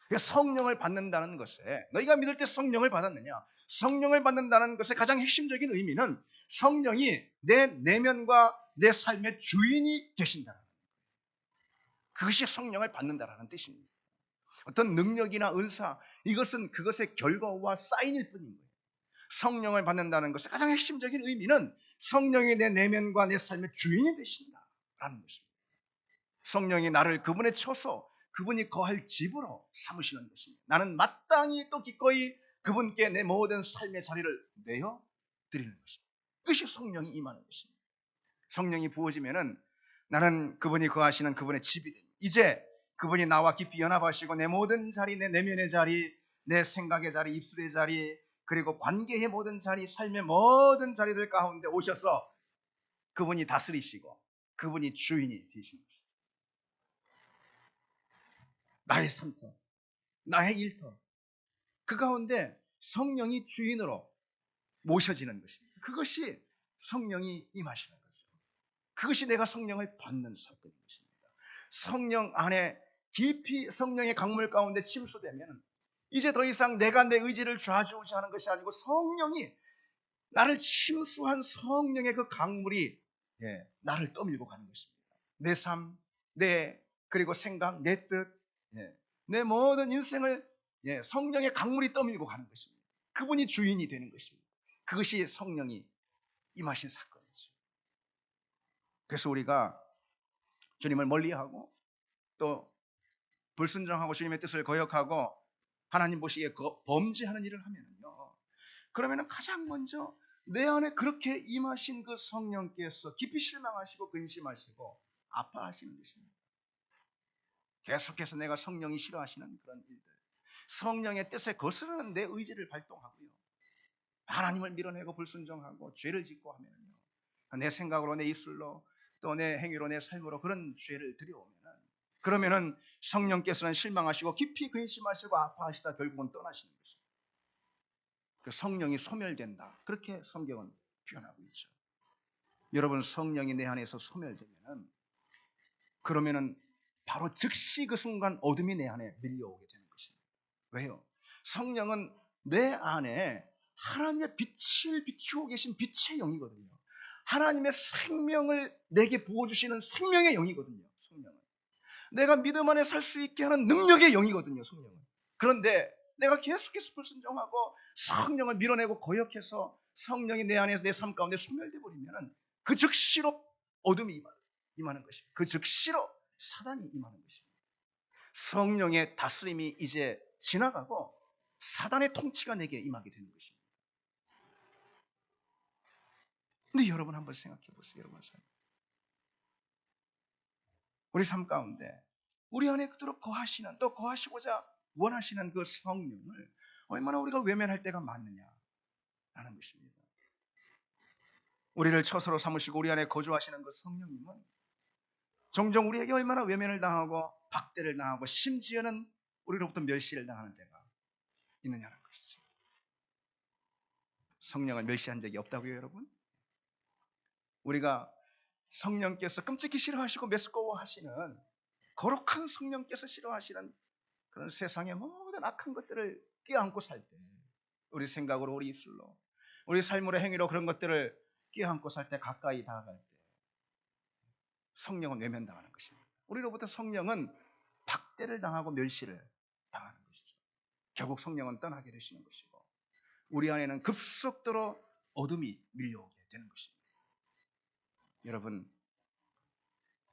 그러니까 성령을 받는다는 것에 너희가 믿을 때 성령을 받았느냐? 성령을 받는다는 것의 가장 핵심적인 의미는 성령이 내 내면과 내 삶의 주인이 되신다는 거예요. 그것이 성령을 받는다라는 뜻입니다. 어떤 능력이나 은사 이것은 그것의 결과와 사인일 뿐인 거예요. 성령을 받는다는 것의 가장 핵심적인 의미는 성령이 내 내면과 내 삶의 주인이 되신다라는 것입니다. 성령이 나를 그분의 처소, 그분이 거할 집으로 삼으시는 것입니다. 나는 마땅히 또 기꺼이 그분께 내 모든 삶의 자리를 내어 드리는 것입니다. 이것이 성령이 임하는 것입니다. 성령이 부어지면은 나는 그분이 거하시는 그분의 집이 됩니다. 이제 그분이 나와 깊이 연합하시고 내 모든 자리, 내 내면의 자리, 내 생각의 자리, 입술의 자리, 그리고 관계의 모든 자리, 삶의 모든 자리들 가운데 오셔서 그분이 다스리시고 그분이 주인이 되시는 것입니다. 나의 삶터, 나의 일터, 그 가운데 성령이 주인으로 모셔지는 것입니다. 그것이 성령이 임하시는 거죠. 그것이 내가 성령을 받는 사건인 것입니다. 성령 안에 깊이 성령의 강물 가운데 침수되면 이제 더 이상 내가 내 의지를 좌지우지하는 것이 아니고 성령이 나를 침수한 성령의 그 강물이 나를 떠밀고 가는 것입니다. 내 삶, 그리고 생각, 내 뜻, 내 모든 인생을 성령의 강물이 떠밀고 가는 것입니다. 그분이 주인이 되는 것입니다. 그것이 성령이 임하신 사건이죠. 그래서 우리가 주님을 멀리하고 또 불순종하고 주님의 뜻을 거역하고 하나님 보시기에 범죄하는 일을 하면요, 그러면은 가장 먼저 내 안에 그렇게 임하신 그 성령께서 깊이 실망하시고 근심하시고 아파하시는 것입니다. 계속해서 내가 성령이 싫어하시는 그런 일들, 성령의 뜻에 거스르는 내 의지를 발동하고요, 하나님을 밀어내고 불순종하고 죄를 짓고 하면요, 내 생각으로, 내 입술로, 또 내 행위로, 내 삶으로 그런 죄를 들여오면은, 그러면은 성령께서는 실망하시고 깊이 근심하시고 아파하시다 결국은 떠나시는 것입니다. 그 성령이 소멸된다, 그렇게 성경은 표현하고 있죠. 여러분, 성령이 내 안에서 소멸되면은, 그러면은 바로 즉시 그 순간 어둠이 내 안에 밀려오게 되는 것입니다. 왜요? 성령은 내 안에 하나님의 빛을 비추고 계신 빛의 영이거든요. 하나님의 생명을 내게 부어주시는 생명의 영이거든요. 성령은 내가 믿음 안에 살 수 있게 하는 능력의 영이거든요. 성령은. 그런데 내가 계속해서 불순종하고 성령을 밀어내고 거역해서 성령이 내 안에서 내 삶 가운데 소멸돼 버리면 그 즉시로 어둠이 임하는 것입니다. 그 즉시로 사단이 임하는 것입니다. 성령의 다스림이 이제 지나가고 사단의 통치가 내게 임하게 되는 것입니다. 근데 여러분 한번 생각해 보세요. 여러분 삶. 우리 삶 가운데 우리 안에 그토록 거하시는, 또 거하시고자 원하시는 그 성령을 얼마나 우리가 외면할 때가 많느냐라는 것입니다. 우리를 처소로 삼으시고 우리 안에 거주하시는 그 성령님은 종종 우리에게 얼마나 외면을 당하고 박대를 당하고 심지어는 우리로부터 멸시를 당하는 때가 있느냐는 것이죠. 성령을 멸시한 적이 없다고요, 여러분? 우리가 성령께서 끔찍히 싫어하시고 메스꺼워하시는, 거룩한 성령께서 싫어하시는 그런 세상의 모든 악한 것들을 껴안고 살 때, 우리 생각으로, 우리 입술로, 우리 삶으로, 행위로 그런 것들을 껴안고 살 때, 가까이 다가갈 때 성령은 외면당하는 것입니다. 우리로부터 성령은 박대를 당하고 멸시를 당하는 것이죠. 결국 성령은 떠나게 되시는 것이고 우리 안에는 급속도로 어둠이 밀려오게 되는 것입니다. 여러분,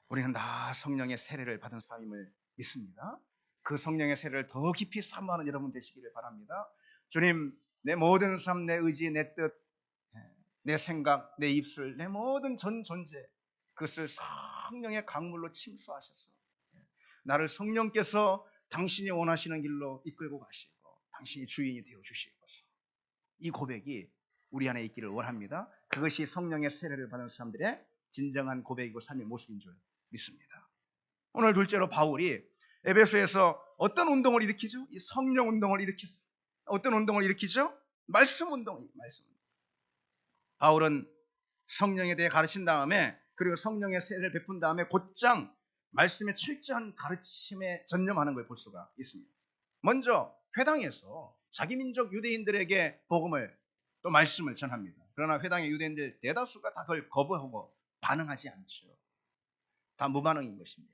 우리는 다 성령의 세례를 받은 사람임을 믿습니다. 그 성령의 세례를 더 깊이 사모하는 여러분 되시기를 바랍니다. 주님, 내 모든 삶, 내 의지, 내 뜻, 내 생각, 내 입술, 내 모든 전 존재, 그것을 성령의 강물로 침수하셔서 나를 성령께서 당신이 원하시는 길로 이끌고 가시고 당신이 주인이 되어 주시옵소서. 이 고백이 우리 안에 있기를 원합니다. 그것이 성령의 세례를 받은 사람들의 진정한 고백이고 삶의 모습인 줄 믿습니다. 오늘 둘째로 바울이 에베소에서 어떤 운동을 일으키죠? 이 성령 운동을 일으켰어요. 어떤 운동을 일으키죠? 말씀 운동입니다. 말씀. 바울은 성령에 대해 가르친 다음에, 그리고 성령의 세례를 베푼 다음에 곧장 말씀의 철저한 가르침에 전념하는 걸 볼 수가 있습니다. 먼저 회당에서 자기 민족 유대인들에게 복음을, 또 말씀을 전합니다. 그러나 회당의 유대인들 대다수가 다 그걸 거부하고 반응하지 않죠. 다 무반응인 것입니다.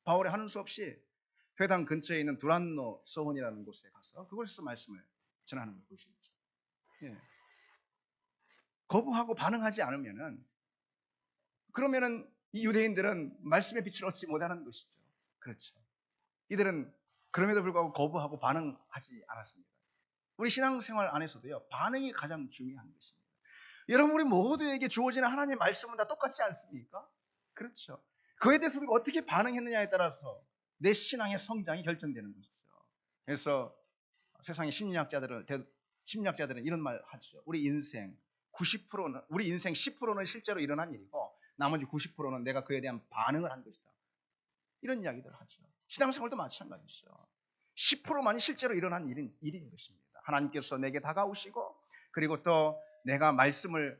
바울이 하는 수 없이 회당 근처에 있는 두란노 서원이라는 곳에 가서 그곳에서 말씀을 전하는 걸 볼 수 있죠. 거부하고 반응하지 않으면은, 그러면은 이 유대인들은 말씀의 빛을 얻지 못하는 것이죠. 그렇죠. 이들은 그럼에도 불구하고 거부하고 반응하지 않았습니다. 우리 신앙생활 안에서도요, 반응이 가장 중요한 것입니다. 여러분 우리 모두에게 주어지는 하나님의 말씀은 다 똑같지 않습니까? 그렇죠. 그에 대해서 우리가 어떻게 반응했느냐에 따라서 내 신앙의 성장이 결정되는 것이죠. 그래서 세상의 심리학자들은 이런 말 하죠. 우리 인생 90%는 우리 인생 10%는 실제로 일어난 일이고 나머지 90%는 내가 그에 대한 반응을 한 것이다. 이런 이야기들을 하죠. 신앙생활도 마찬가지죠. 10%만이 실제로 일어난 일인 것입니다. 하나님께서 내게 다가오시고 그리고 또 내가 말씀에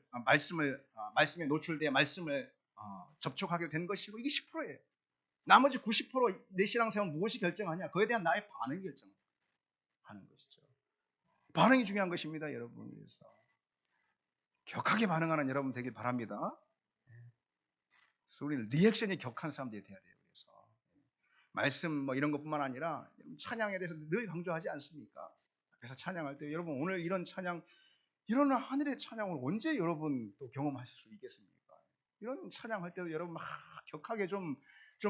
노출되어 말씀을 접촉하게 된 것이고 이게 10%예요. 나머지 90%내 신앙생활은 무엇이 결정하냐? 그에 대한 나의 반응이 결정하는 것이죠. 반응이 중요한 것입니다, 여러분. 그래서 격하게 반응하는 여러분 되길 바랍니다. 그래서 우리는 리액션이 격한 사람들이 돼야 돼요. 그래서 말씀 뭐 이런 것뿐만 아니라 찬양에 대해서 늘 강조하지 않습니까? 그래서 찬양할 때 여러분 오늘 이런 찬양, 이런 하늘의 찬양을 언제 여러분 또 경험하실 수 있겠습니까? 이런 찬양할 때도 여러분 막 격하게 좀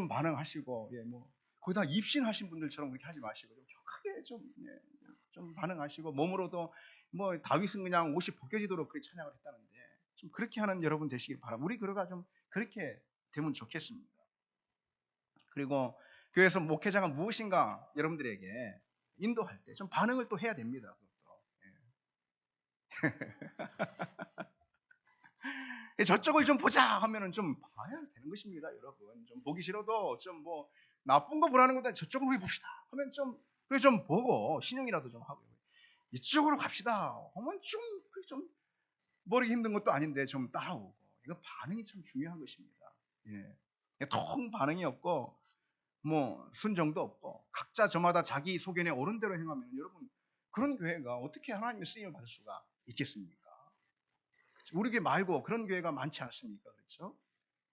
반응하시고, 뭐 거기다 입신하신 분들처럼 그렇게 하지 마시고 좀 격하게 좀 반응하시고, 몸으로도 뭐 다윗은 그냥 옷이 벗겨지도록 그렇게 찬양을 했다는데 좀 그렇게 하는 여러분 되시길 바랍니다. 우리 교회가 좀 그렇게 되면 좋겠습니다. 그리고 교회에서 목회자가 무엇인가 여러분들에게 인도할 때 좀 반응을 또 해야 됩니다. 저쪽을 좀 보자 하면은 좀 봐야 되는 것입니다, 여러분. 좀 보기 싫어도 좀 뭐 나쁜 거 보라는 것보다 저쪽을 우리 봅시다 하면 좀 보고 신용이라도 좀 하고요. 이쪽으로 갑시다 하면 좀 모르기 힘든 것도 아닌데 좀 따라오고. 이거 반응이 참 중요한 것입니다. 통 반응이 없고 뭐 순종도 없고 각자 저마다 자기 소견에 옳은 대로 행하면 여러분 그런 교회가 어떻게 하나님의 쓰임을 받을 수가 있겠습니까? 우리 교회 말고 그런 교회가 많지 않습니까? 그렇죠?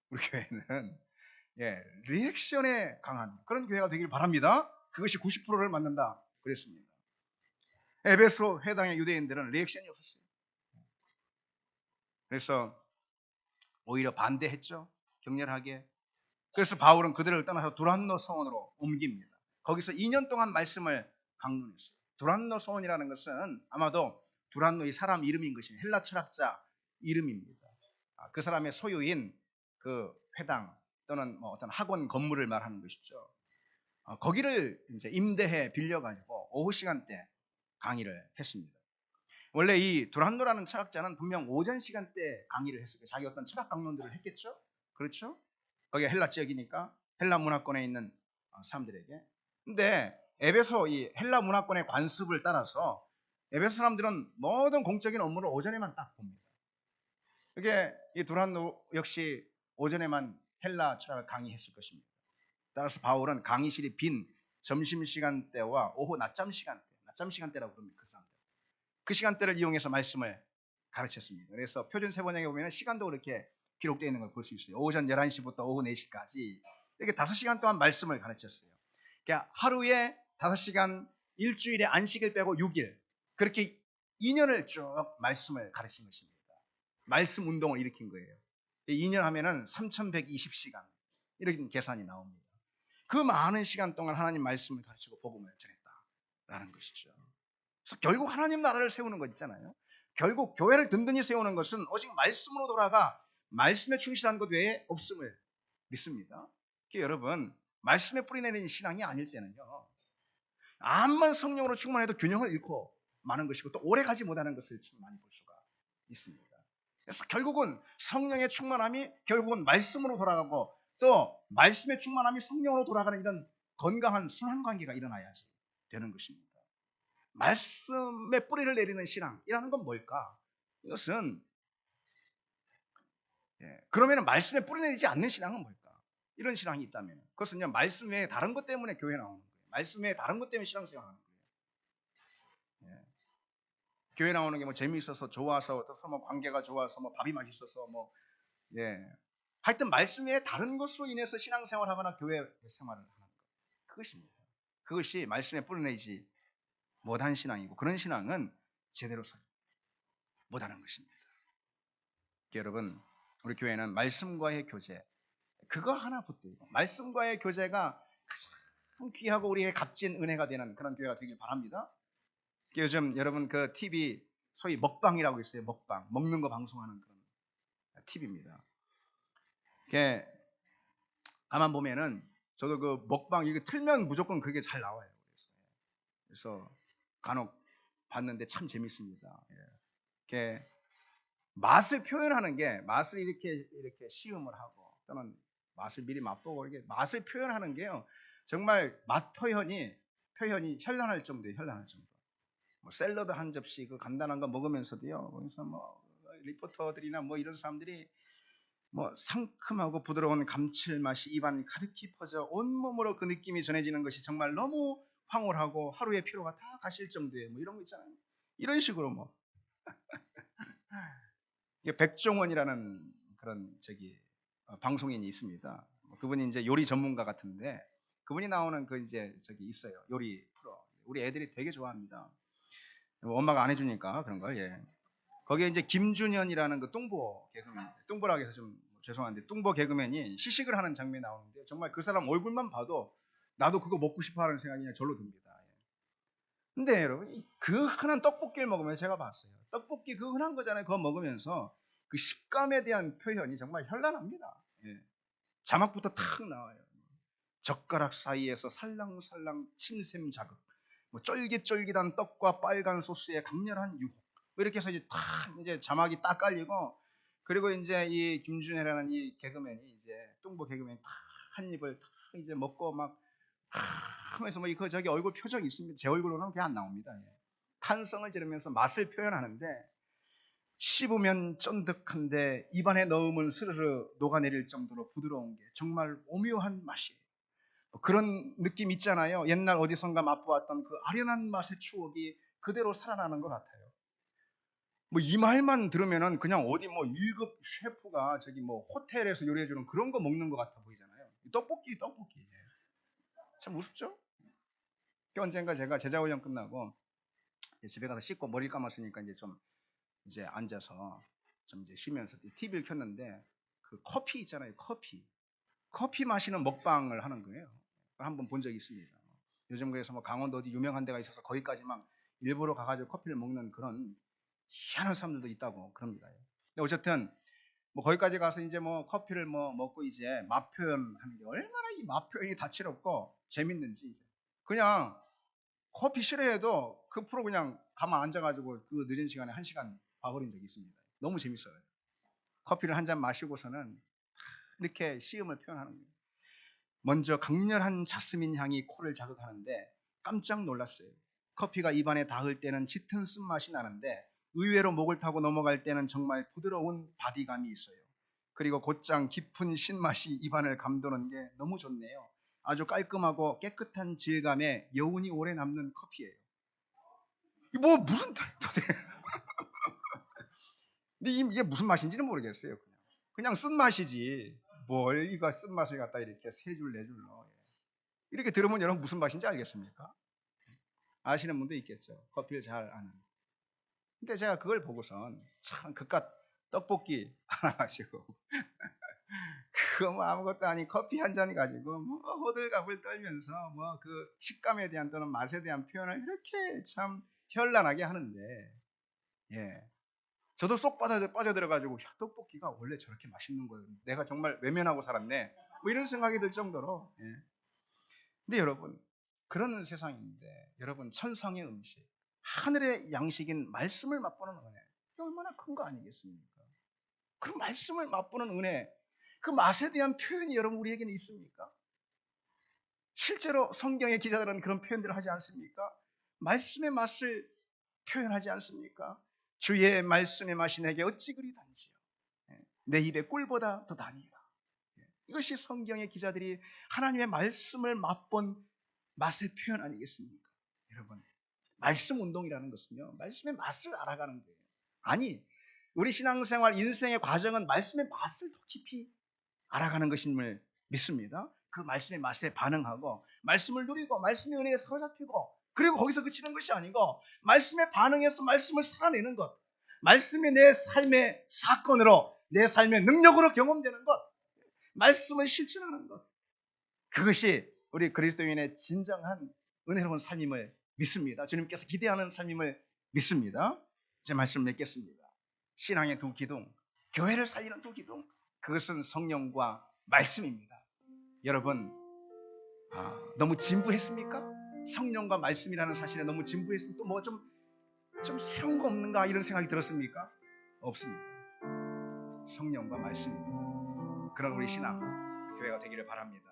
우리 교회는 리액션에 강한 그런 교회가 되길 바랍니다. 그것이 90%를 만든다 그랬습니다. 에베소 회당의 유대인들은 리액션이 없었어요. 그래서 오히려 반대했죠. 격렬하게. 그래서 바울은 그들을 떠나서 두란노 서원으로 옮깁니다. 거기서 2년 동안 말씀을 강론했어요. 두란노 서원이라는 것은 아마도 두란노의 사람 이름인 것입니다. 헬라 철학자 이름입니다. 그 사람의 소유인 그 회당 또는 뭐 어떤 학원 건물을 말하는 것이죠. 거기를 이제 임대해 빌려가지고 오후 시간대 강의를 했습니다. 원래 이 두란노라는 철학자는 분명 오전 시간대 강의를 했을 거예요. 자기 어떤 철학 강론들을 했겠죠. 그렇죠? 거기가 헬라 지역이니까 헬라 문화권에 있는 사람들에게. 근데 에베소 이 헬라 문화권의 관습을 따라서 에베소 사람들은 모든 공적인 업무를 오전에만 딱 봅니다. 이게 이 두란노 역시 오전에만 헬라 철학을 강의했을 것입니다. 따라서 바울은 강의실이 빈 점심시간 때와 오후 낮잠 시간대라고 부릅니다. 그 사람들. 그 시간대를 이용해서 말씀을 가르쳤습니다. 그래서 표준 세번역에 보면 시간도 그렇게 기록되어 있는 걸 볼 수 있어요. 오전 11시부터 오후 4시까지 이렇게 5시간 동안 말씀을 가르쳤어요. 그러니까 하루에 5시간, 일주일에 안식일 빼고 6일 그렇게 2년을 쭉 말씀을 가르친 것입니다. 말씀 운동을 일으킨 거예요. 2년 하면은 3120시간 이렇게 계산이 나옵니다. 그 많은 시간 동안 하나님 말씀을 가르치고 복음을 전했다라는 것이죠. 그래서 결국 하나님 나라를 세우는 것 있잖아요. 결국 교회를 든든히 세우는 것은 오직 말씀으로 돌아가 말씀에 충실한 것 외에 없음을 믿습니다. 여러분 말씀에 뿌리내리는 신앙이 아닐 때는요, 암만 성령으로 충만해도 균형을 잃고 마는 것이고 또 오래 가지 못하는 것을 참 많이 볼 수가 있습니다. 그래서 결국은 성령의 충만함이 결국은 말씀으로 돌아가고 또 말씀의 충만함이 성령으로 돌아가는 이런 건강한 순환 관계가 일어나야지 되는 것입니다. 말씀에 뿌리를 내리는 신앙이라는 건 뭘까? 이것은 그러면 말씀에 뿌리 내리지 않는 신앙은 뭘까? 이런 신앙이 있다면 그것은요, 말씀 외에 다른 것 때문에 교회 나오는 거예요. 말씀 외에 다른 것 때문에 신앙생활 하는 거예요. 교회 나오는 게 뭐 재미있어서 좋아서 또 뭐 관계가 좋아서 뭐 밥이 맛있어서 뭐 하여튼 말씀 외에 다른 것으로 인해서 신앙생활하거나 교회 생활을 하는 것, 그것입니다. 그것이 말씀에 뿌리 내지 못한 신앙이고 그런 신앙은 제대로 못하는 것입니다. 여러분 우리 교회는 말씀과의 교제 그거 하나 붙들고 말씀과의 교제가 가장 귀하고 우리의 값진 은혜가 되는 그런 교회가 되길 바랍니다. 요즘 여러분 그 TV 소위 먹방이라고 있어요. 먹방. 먹는 거 방송하는 그런 팁입니다. 이게 가만 보면은 저도 그 먹방 이거 틀면 무조건 그게 잘 나와요. 그래서 간혹 봤는데 참 재밌습니다. 이렇게 맛을 표현하는 게 맛을 이렇게 시음을 하고 또는 맛을 미리 맛보고 이렇게 맛을 표현하는 게요. 정말 맛 표현이 현란할 정도예요. 현란할 정도. 뭐 샐러드 한 접시 그 간단한 거 먹으면서도요. 거기서 뭐 리포터들이나 뭐 이런 사람들이 뭐 상큼하고 부드러운 감칠맛이 입안 가득히 퍼져 온몸으로 그 느낌이 전해지는 것이 정말 너무 황홀하고 하루의 피로가 다 가실 정도의 뭐 이런 거 있잖아요. 이런 식으로 뭐 백종원이라는 그런 방송인이 있습니다. 그분이 이제 요리 전문가 같은데 그분이 나오는 그 이제 있어요. 요리 프로. 우리 애들이 되게 좋아합니다. 엄마가 안 해주니까 그런 걸. 예. 거기에 이제 김준현이라는 그 뚱보 개그맨, 뚱보라고 해서 좀 죄송한데 뚱보 개그맨이 시식을 하는 장면이 나오는데 정말 그 사람 얼굴만 봐도 나도 그거 먹고 싶어 하는 생각이 그냥 절로 듭니다. 근데 여러분 그 흔한 떡볶이를 먹으면서 제가 봤어요. 떡볶이 그 흔한 거잖아요. 그거 먹으면서 그 식감에 대한 표현이 정말 현란합니다. 예. 자막부터 탁 나와요. 젓가락 사이에서 살랑살랑 침샘 자극, 뭐 쫄깃쫄깃한 떡과 빨간 소스의 강렬한 유혹, 뭐 이렇게 해서 이제 자막이 딱 깔리고, 그리고 이제 이 김준혜라는 이 개그맨이 이제 뚱보 개그맨이 탁 한 입을 탁 이제 먹고 막 하면서 뭐 저기 얼굴 표정이 있습니다. 제 얼굴로는 그냥 안 나옵니다. 예. 탄성을 지르면서 맛을 표현하는데 씹으면 쫀득한데 입안에 넣으면 스르르 녹아내릴 정도로 부드러운 게 정말 오묘한 맛이에요. 그런 느낌 있잖아요. 옛날 어디선가 맛보았던 그 아련한 맛의 추억이 그대로 살아나는 것 같아요. 뭐 이 말만 들으면은 그냥 어디 뭐 1급 셰프가 뭐 호텔에서 요리해주는 그런 거 먹는 것 같아 보이잖아요. 떡볶이. 참 우습죠? 언젠가 제가 제자훈련 끝나고 집에 가서 씻고 머리 감았으니까 이제 앉아서 좀 이제 쉬면서 TV를 켰는데 그 커피 있잖아요. 커피 마시는 먹방을 하는 거예요. 한번 본 적이 있습니다. 요즘 그래서 뭐 강원도 어디 유명한 데가 있어서 거기까지 막 일부러 가가지고 커피를 먹는 그런 희한한 사람들도 있다고 그럽니다. 근데 어쨌든 뭐 거기까지 가서 이제 뭐 커피를 뭐 먹고 이제 맛 표현하는 게 얼마나 이 맛 표현이 다채롭고 재밌는지 그냥 커피 싫어해도 그 프로 그냥 가만 앉아가지고 그 늦은 시간에 1시간 봐버린 적이 있습니다. 너무 재밌어요. 커피를 한 잔 마시고서는 이렇게 시음을 표현하는 거예요. 먼저 강렬한 자스민 향이 코를 자극하는데 깜짝 놀랐어요. 커피가 입안에 닿을 때는 짙은 쓴맛이 나는데 의외로 목을 타고 넘어갈 때는 정말 부드러운 바디감이 있어요. 그리고 곧장 깊은 신맛이 입안을 감도는 게 너무 좋네요. 아주 깔끔하고 깨끗한 질감에 여운이 오래 남는 커피예요. 뭐 무슨 근데 이게 무슨 맛인지는 모르겠어요. 그냥 쓴맛이지. 뭘 이거 쓴맛을 갖다 이렇게 세 줄 네 줄로 이렇게 들으면 여러분 무슨 맛인지 알겠습니까? 아시는 분도 있겠죠. 커피를 잘 아는. 근데 제가 그걸 보고선 참 그깟 떡볶이 하나 마시고 그거 뭐 아무것도 아닌 커피 한 잔 가지고 뭐 호들갑을 떨면서 뭐 그 식감에 대한 또는 맛에 대한 표현을 이렇게 참 현란하게 하는데 예. 저도 쏙 빠져들어가지고 야, 떡볶이가 원래 저렇게 맛있는 거예요. 내가 정말 외면하고 살았네. 뭐 이런 생각이 들 정도로. 예. 근데 여러분 그런 세상인데 여러분 천상의 음식, 하늘의 양식인 말씀을 맛보는 은혜 얼마나 큰 거 아니겠습니까? 그 말씀을 맛보는 은혜, 그 맛에 대한 표현이 여러분 우리에게는 있습니까? 실제로 성경의 기자들은 그런 표현들을 하지 않습니까? 말씀의 맛을 표현하지 않습니까? 주의 말씀의 맛이 내게 어찌 그리 단지요. 내 입에 꿀보다 더 다니라. 이것이 성경의 기자들이 하나님의 말씀을 맛본 맛의 표현 아니겠습니까? 여러분, 말씀 운동이라는 것은요, 말씀의 맛을 알아가는 거예요. 아니, 우리 신앙생활 인생의 과정은 말씀의 맛을 더 깊이 알아가는 것임을 믿습니다. 그 말씀의 맛에 반응하고 말씀을 누리고 말씀의 은혜에 사로잡히고 그리고 거기서 그치는 것이 아니고 말씀에 반응해서 말씀을 살아내는 것, 말씀이 내 삶의 사건으로 내 삶의 능력으로 경험되는 것, 말씀을 실천하는 것, 그것이 우리 그리스도인의 진정한 은혜로운 삶임을 믿습니다. 주님께서 기대하는 삶임을 믿습니다. 이제 말씀 맺겠습니다. 신앙의 두 기둥, 교회를 살리는 두 기둥, 그것은 성령과 말씀입니다. 여러분, 너무 진부했습니까? 성령과 말씀이라는 사실에 너무 진부했으면 또 뭐 좀 새로운 거 없는가 이런 생각이 들었습니까? 없습니다. 성령과 말씀입니다. 그런 우리 신앙, 교회가 되기를 바랍니다.